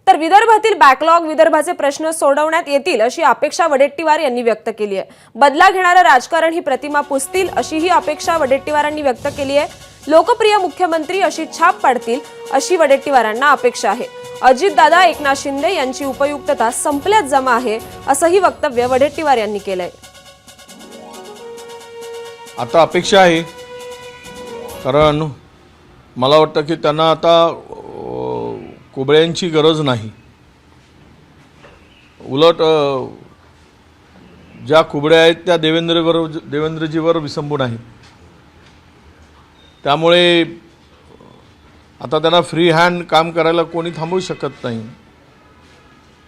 तर विदर्भातील बॅकलॉग, विदर्भाचे प्रश्न सोडवण्यात येतील अशी अपेक्षा वडेट्टीवार यांनी व्यक्त केली आहे। बदला घेणारं राजकारण ही प्रतिमा पुसतील अशीही अपेक्षा वडेट्टीवारांनी व्यक्त केली आहे। लोकप्रिय मुख्यमंत्री अशी छाप पाडतील अशी वडेट्टीवारांना अपेक्षा आहे। अजितदादा, एकनाथ शिंदे यांची उपयुक्तता संपल्यात जमा आहे असंही वक्तव्य वडेट्टीवार यांनी केलंय। आता अपेक्षा आहे, कारण मला वाटतं की त्यांना आता कुबळ्यांची गरज नाही। उलट ज्या कुबड्या आहेत त्या देवेंद्रजीवर विसंबून आहेत। त्यामुळे आता त्यांना फ्री हँड काम करायला कोणी थांबवू शकत नाही।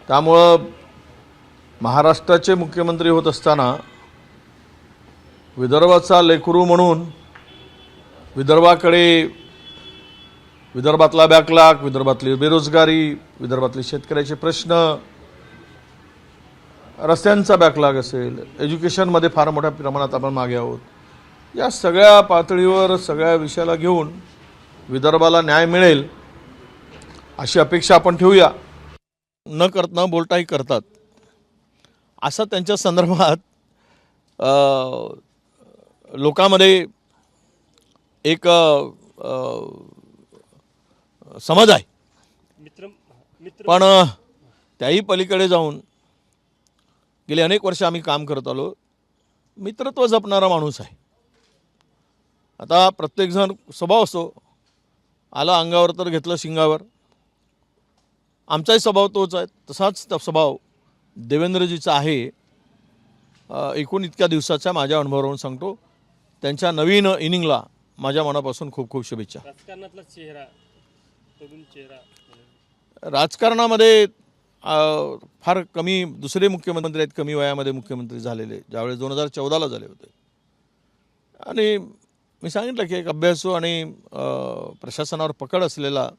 त्यामुळं महाराष्ट्राचे मुख्यमंत्री होत असताना विदर्भाचा लेकरू म्हणून विदर्भातला बॅकलॉग, विदर्भातली बेरोजगारी, विदर्भातले शेतकऱ्याचे प्रश्न, रस्त्यांचा बॅकलॉग असेल, एज्युकेशनमध्ये फार मोठ्या प्रमाणात आपण मागे आहोत, या सगळ्या पातळीवर सगळ्या विषयाला घेऊन विदर्भाला न्याय मिळेल अशी अपेक्षा आपण ठेवूया। न बोलताही करतात असं त्यांच्या संदर्भात लोकांमध्ये एक समज आहे। पण त्याही पलीकडे जाऊन गेली अनेक वर्ष आम्ही काम करत आलो। मित्रत्व जपणारा माणूस आहे। आता प्रत्येकजण स्वभाव असतो, आला अंगावर तर घेतलं शिंगावर। आमचाही स्वभाव तोच आहे, तसाच स्वभाव देवेंद्रजीचा आहे। एकूण इतक्या दिवसाच्या माझ्या अनुभवावरून सांगतो, त्यांच्या नवीन इनिंगला माझ्या मनापासून खूप खूप शुभेच्छा। राजकारणातला चेहरा, तरुण चेहरा, राजकारणामध्ये फार कमी दुसरे मुख्यमंत्री आहेत कमी वयामध्ये मुख्यमंत्री झालेले, ज्यावेळेस 2014ला झाले होते। आणि मी सांगितलं की एक अभ्यासू आणि प्रशासनावर पकड असलेला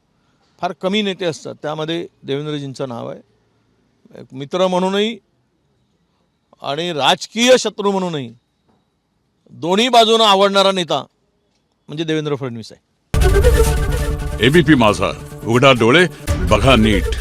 फार कमी नेते असतात, त्यामध्ये देवेंद्रजींचं नाव आहे। एक मित्र म्हणूनही आणि राजकीय शत्रू म्हणूनही दोन्ही बाजूने आवडणारा नेता म्हणजे देवेंद्र फडणवीस आहे। एबीपी माझा, उघडा डोळे बघा नीट।